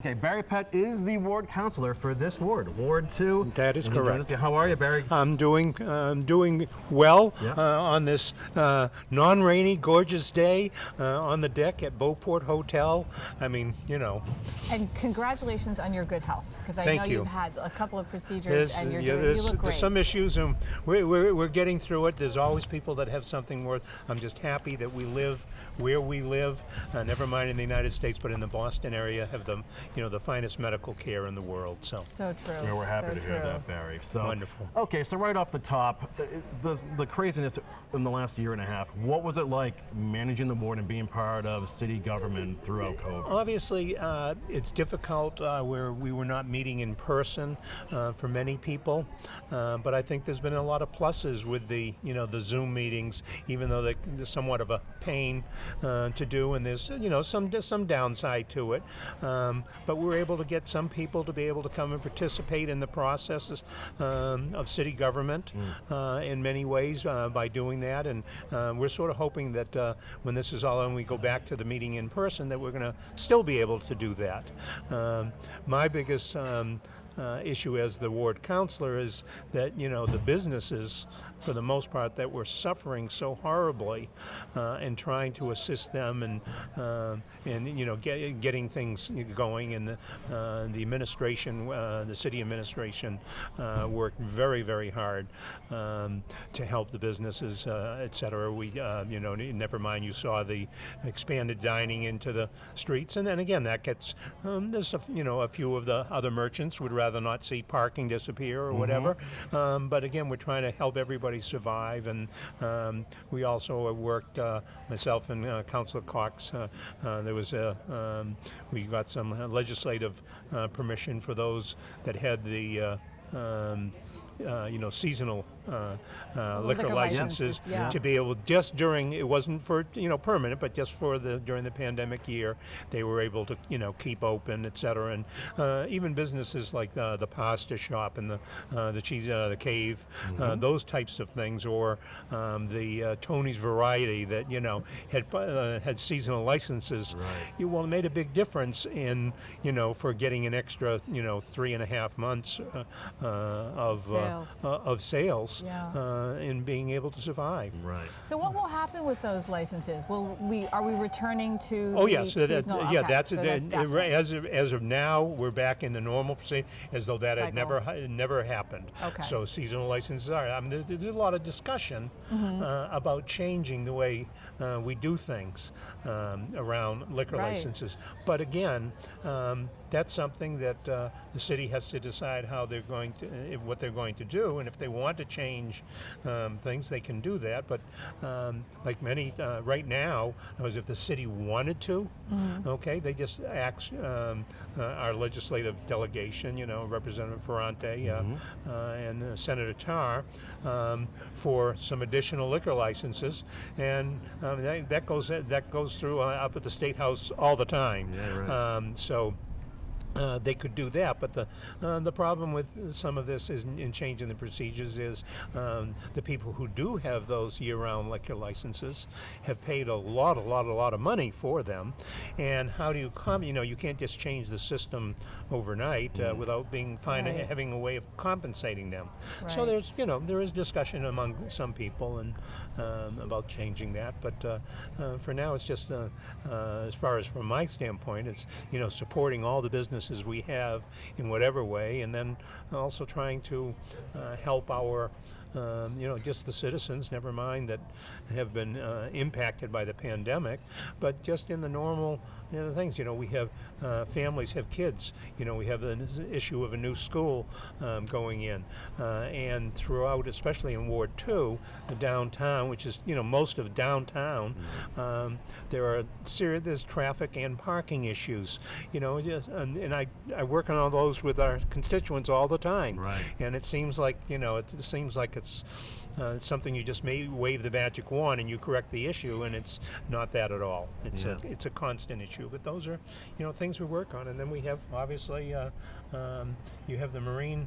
Okay, Barry Pett is the ward councilor for this ward, Ward 2. That is correct. How are you, Barry? I'm doing well Yeah. On this non-rainy, gorgeous day on the deck at Beauport Hotel. I mean, you know. And congratulations on your good health, because I Thank know you. you've had a couple of procedures and you look there's great. some issues, and we're getting through it. There's always people that have something worth. I'm just happy that we live where we live. Never mind in the United States, but in the Boston area, have the finest medical care in the world. So true. Yeah, we're happy so to true. hear that, Barry. So Wonderful. Okay, so right off the top, the craziness in the last year and a half. What was it like managing the ward and being part of city government throughout COVID? Obviously, it's difficult where we were not meeting in person for many people, but I think there's been a lot of pluses with the Zoom meetings, even though they're somewhat of a pain to do, and there's some downside to it. But we were able to get some people to be able to come and participate in the processes of city government in many ways by doing that, and we're sort of hoping that when this is all done, we go back to the meeting in person, that we're going to still be able to do that. My biggest issue as the ward councilor is that the businesses, for the most part, that were suffering so horribly, and trying to assist them and getting things going, and the administration, the city administration, worked very, very hard to help the businesses, etc. We never mind, you saw the expanded dining into the streets, and then again that gets there's a few of the other merchants would rather not see parking disappear or whatever, but again, we're trying to help everybody survive, and we also have worked, myself and Councilor Cox, there was we got some legislative permission for those that had the seasonal liquor licenses, yeah. to be able, just during, it wasn't for permanent, but just for during the pandemic year, they were able to keep open, etc. And even businesses like the pasta shop and the cheese, the cave, those types of things, or the Tony's Variety that had seasonal licenses. Right. Well, it made a big difference in for getting an extra 3.5 months of sales, in being able to survive. Right. So what will happen with those licenses? Are we returning to Oh the yes, seasonal? yeah. Okay, That's so that's definite. as of now, we're back in the normal procedure, as though that had Cycle. never happened. Okay. So seasonal licenses are. I mean, there's a lot of discussion about changing the way we do things around liquor Right. licenses. But again, that's something that the city has to decide how they're going to, what they're going to do, and if they want to change things, they can do that. But like many right now, as if the city wanted to, okay, they just ask our legislative delegation, Representative Ferrante and Senator Tarr, for some additional liquor licenses, and that goes through up at the State House all the time. Yeah, right. So. They could do that, but the problem with some of this is in changing the procedures is the people who do have those year-round liquor licenses have paid a lot of money for them, and how do you you can't just change the system overnight without having a way of compensating them. Right. So there's there is discussion among some people and about changing that, but for now it's just as far as from my standpoint, it's supporting all the businesses we have in whatever way, and then also trying to help our just the citizens, never mind that have been impacted by the pandemic, but just in the normal things. We have families have kids. We have the issue of a new school going in, and throughout, especially in Ward 2, the downtown, which is most of downtown, there's traffic and parking issues. And I work on all those with our constituents all the time. Right. And it seems like it's something you just may wave the magic wand and you correct the issue, and it's not that at all. It's a constant issue. But those are things we work on, and then we have obviously you have the marine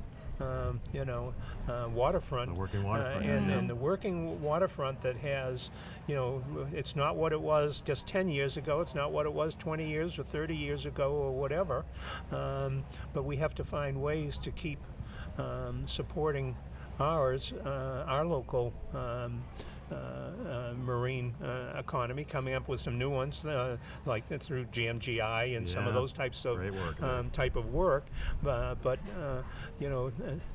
waterfront. The working waterfront, And the working waterfront that has, it's not what it was just 10 years ago. It's not what it was 20 years or 30 years ago or whatever. But we have to find ways to keep supporting our local marine economy, coming up with some new ones like through GMGI and some of Yeah, those types of great work, type of work. But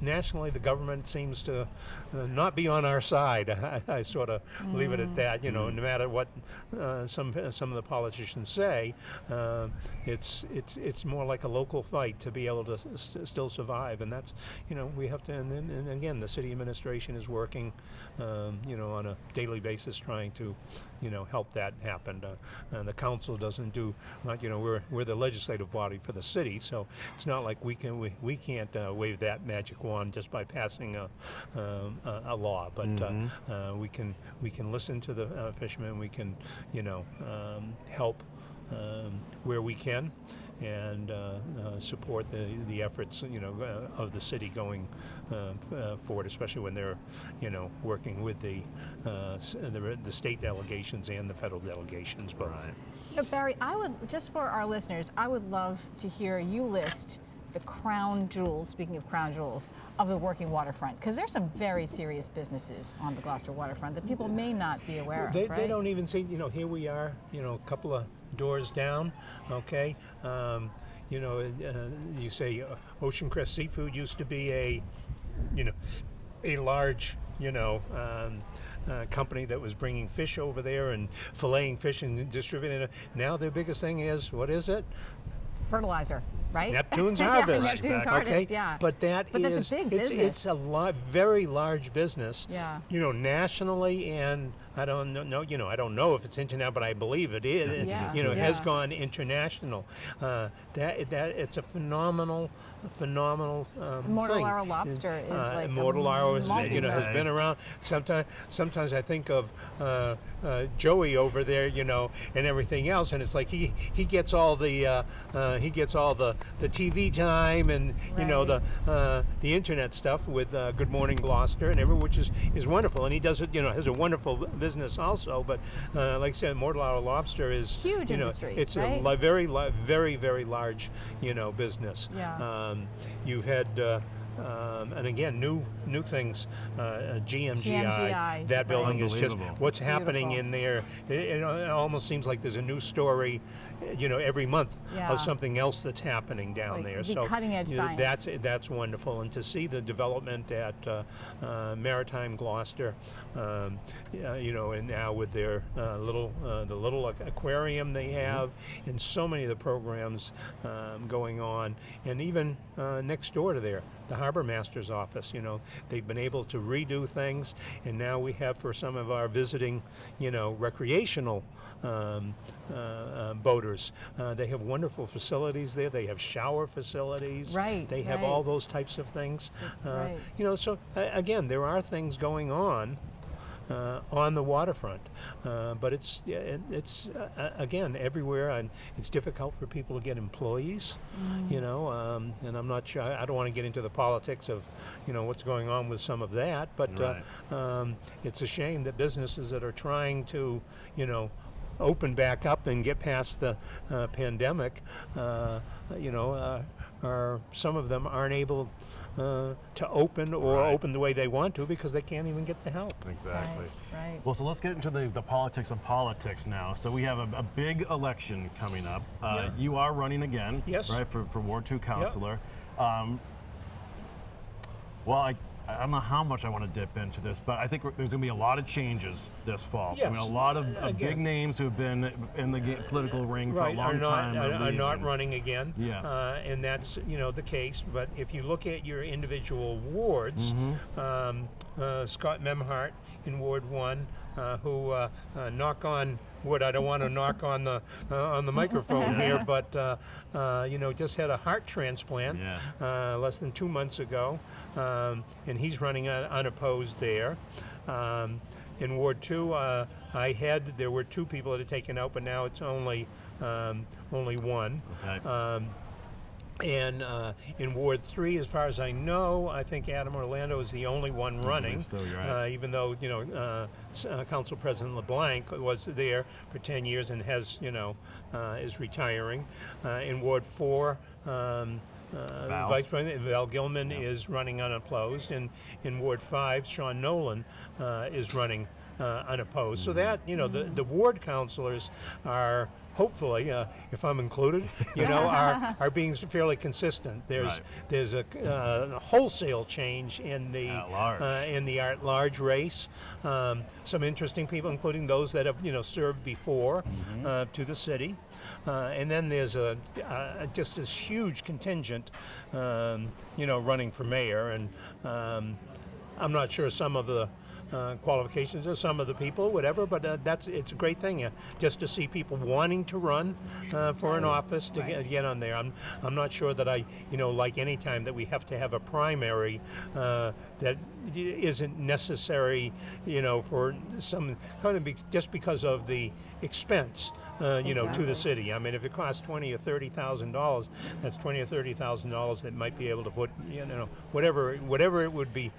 nationally, the government seems to not be on our side. I sort of leave it at that. No matter what some of the politicians say, it's more like a local fight to be able to still survive, and that's we have to. And again, the city administration is working, on a daily basis trying to, help that happen. And the council doesn't do, we're the legislative body for the city, so it's not like we can't wave that magic wand just by passing a law. But we can listen to the fishermen. We can, help where we can, and support the efforts of the city going forward, especially when they're working with the state delegations and the federal delegations both. Right. Barry, just for our listeners, I would love to hear you list the crown jewels, speaking of crown jewels, of the working waterfront, because there's some very serious businesses on the Gloucester waterfront that people may not be aware of, right? They don't even see, here we are, a couple of doors down, okay? You say Ocean Crest Seafood used to be a large, company that was bringing fish over there and filleting fish and distributing it. Now their biggest thing is, what is it? Fertilizer, right? Neptune's Yeah, Harvest. Neptune's Harvest, yeah. But that's a big business. It's a very large business. Yeah. Nationally, and I don't know. I don't know if it's international, but I believe it is. Yeah. It has Yeah. gone international. That it's a phenomenal Immortal thing. Arrow Lobster is like Immortal Arrow has multi-star. been around. Sometimes I think of Joey over there, and everything else, and it's like he gets all the TV time and the internet stuff with Good Morning Gloucester and everything, which is wonderful, and he does it. Has a wonderful business also. But like I said, Immortal Arrow Lobster is huge industry. It's right? a very very large business. Yeah. You've had. And again, new things. GMGI, that building is just what's happening in there. It almost seems like there's a new story, every month of something else that's happening down there. The So cutting edge science. That's wonderful, and to see the development at Maritime Gloucester, and now with their the little aquarium they have, and so many of the programs going on, and even next door to there, the Harbor Master's office. They've been able to redo things, and now we have, for some of our visiting, recreational boaters, they have wonderful facilities there. They have shower facilities. Right. They have all those types of things. Right. So again, there are things going on the waterfront, but it's again everywhere, and it's difficult for people to get employees, and I'm not sure. I don't want to get into the politics of what's going on with some of that, but it's a shame that businesses that are trying to open back up and get past the pandemic, are some of them aren't able to open or open the way they want to because they can't even get the help. Exactly. Right. Well, so let's get into the politics of politics now. So we have a big election coming up. You are running again, yes, right, for Ward 2 Councilor. Well, I don't know how much I want to dip into this, but I think there's going to be a lot of changes this fall. Yes. I mean, a lot of big names who've been in the political ring for a long time are not running again. Yeah. And that's the case. But if you look at your individual wards, Scott Memhart in Ward 1, who knock on wood. I don't want to knock on the microphone here, but just had a heart transplant less than 2 months ago, and he's running unopposed there. In Ward 2, there were 2 people that had taken out, but now it's only one. Okay. And in Ward 3, as far as I know, I think Adam Orlando is the only one running. so, you're right. Even though, Council President LeBlanc was there for 10 years and has, is retiring. In Ward 4, Vice President Val Gilman is running unopposed. And in Ward 5, Sean Nolan is running unopposed. So that, the ward councilors are hopefully, if I'm included, are being fairly consistent. There's a wholesale change in the at-large race. Some interesting people, including those that have served before to the city, and then there's just this huge contingent, running for mayor, and I'm not sure some of the qualifications of some of the people, whatever, but it's a great thing just to see people wanting to run for an office to get on there. I'm not sure that I like any time that we have to have a primary that isn't necessary for some kind of just because of the expense to the city. I mean, if it costs $20,000 or $30,000, that's $20,000 or $30,000 that might be able to put whatever it would be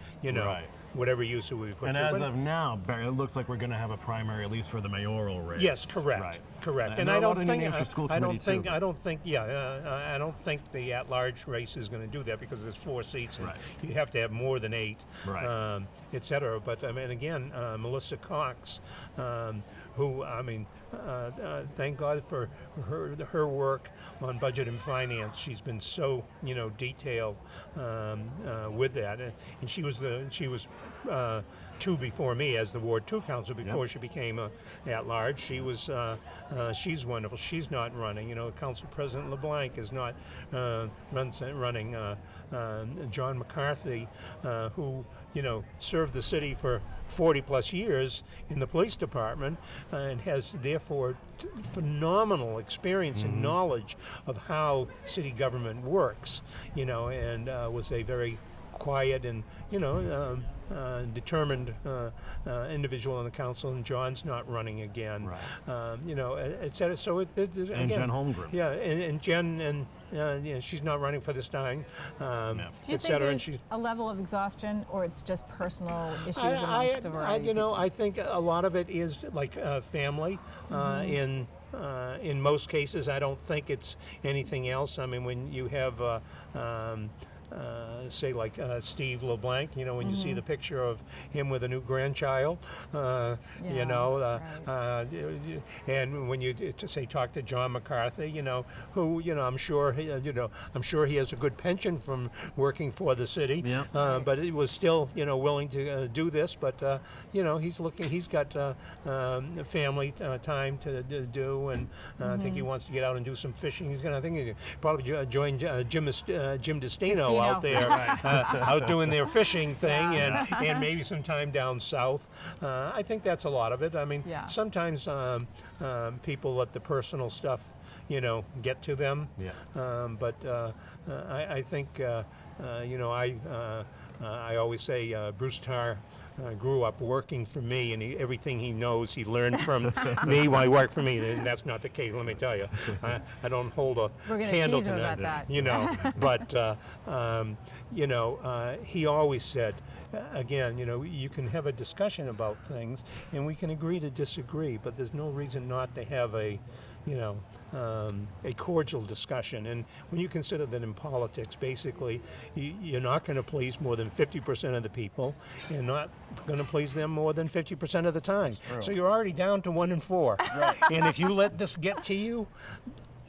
whatever use it would be put And to. as of now, Barry, it looks like we're going to have a primary, at least for the mayoral race. Yes, correct. Correct. And I there are a don't lot of think names for school I don't committee, think too. I don't think the at-large race is going to do that because there's 4 seats and Right. you have to have more than 8, Right. et cetera. But I mean, again, Melissa Cox, who thank God for her work on budget and finance. She's been so detailed with that, and she was 2 before me as the Ward 2 council before she became at-large. She's wonderful. She's not running. Council President LeBlanc is not running. John McCarthy, who served the city for 40 plus years in the police department and has therefore phenomenal experience and knowledge of how city government works, and was a very quiet and determined individual on the council, and John's not running again. Et cetera. So again, Jen Holmgren. Yeah, and Jen, and she's not running for this time. Do you et think cetera. there's a level of exhaustion, or it's just personal issues amongst a variety of people? I think a lot of it is like family. In most cases, I don't think it's anything else. I mean, when you have say like Steve LeBlanc, when you see the picture of him with a new grandchild, and when you talk to John McCarthy, who I'm sure he has a good pension from working for the city, but he was still willing to do this, but he's got family time to do, and I think he wants to get out and do some fishing. He's gonna, I think, he probably join Jim Destino out there, out doing their fishing thing, and maybe some time down south. I think that's a lot of it. I mean, sometimes people let the personal stuff, get to them. But I think, I always say Bruce Tarr grew up working for me, and everything he knows he learned from me while he worked for me, and that's not the case, let me tell you. I don't hold a candle to that, but he always said, again, you can have a discussion about things, and we can agree to disagree, but there's no reason not to have a cordial discussion. And when you consider that in politics, basically, you're not going to please more than 50% of the people, and not going to please them more than 50% of the time. So you're already down to 1 in 4. And if you let this get to you,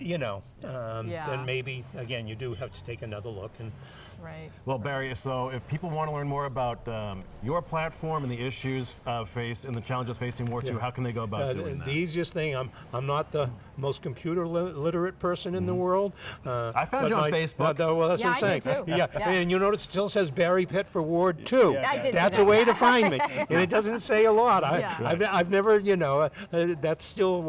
then maybe, again, you do have to take another look. And Well, Barry, so if people want to learn more about your platform and the issues and the challenges facing Ward 2, how can they go about doing that? The easiest thing, I'm not the most computer literate person in the world. I found you on Facebook. Well, that's what I'm I saying. did too. And you notice it still says Barry Pett for Ward 2. I did see That's that. a way to find me, and it doesn't say a lot. I've never, that's still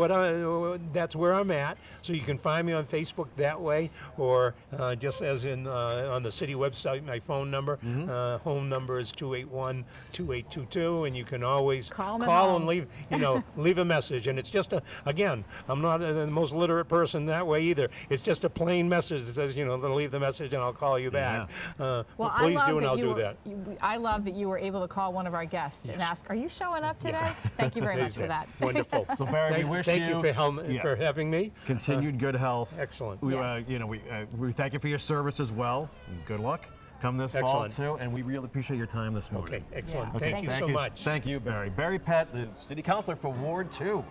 that's where I'm at. So you can find me on Facebook. Facebook that way, or just as in on the city website, my phone number. Home number is 281-2822, and you can always Call them at call home. and leave, leave a message. And it's just again, I'm not the most literate person that way either. It's just a plain message that says, leave the message and I'll call you back. Well, Please do, and I'll do that. I love that you were able to call one of our guests and ask, "Are you showing up today?" Thank you very much for that. Wonderful. So Barry, we wish Thank you for yeah, having me. continued good health. Excellent. We, Yes. we thank you for your service as well. Good luck. Come this fall Excellent. too, and we really appreciate your time this morning. Okay, excellent. Yeah. Thank you so much. Thank you, Barry. Barry Pett, the City Councilor for Ward 2.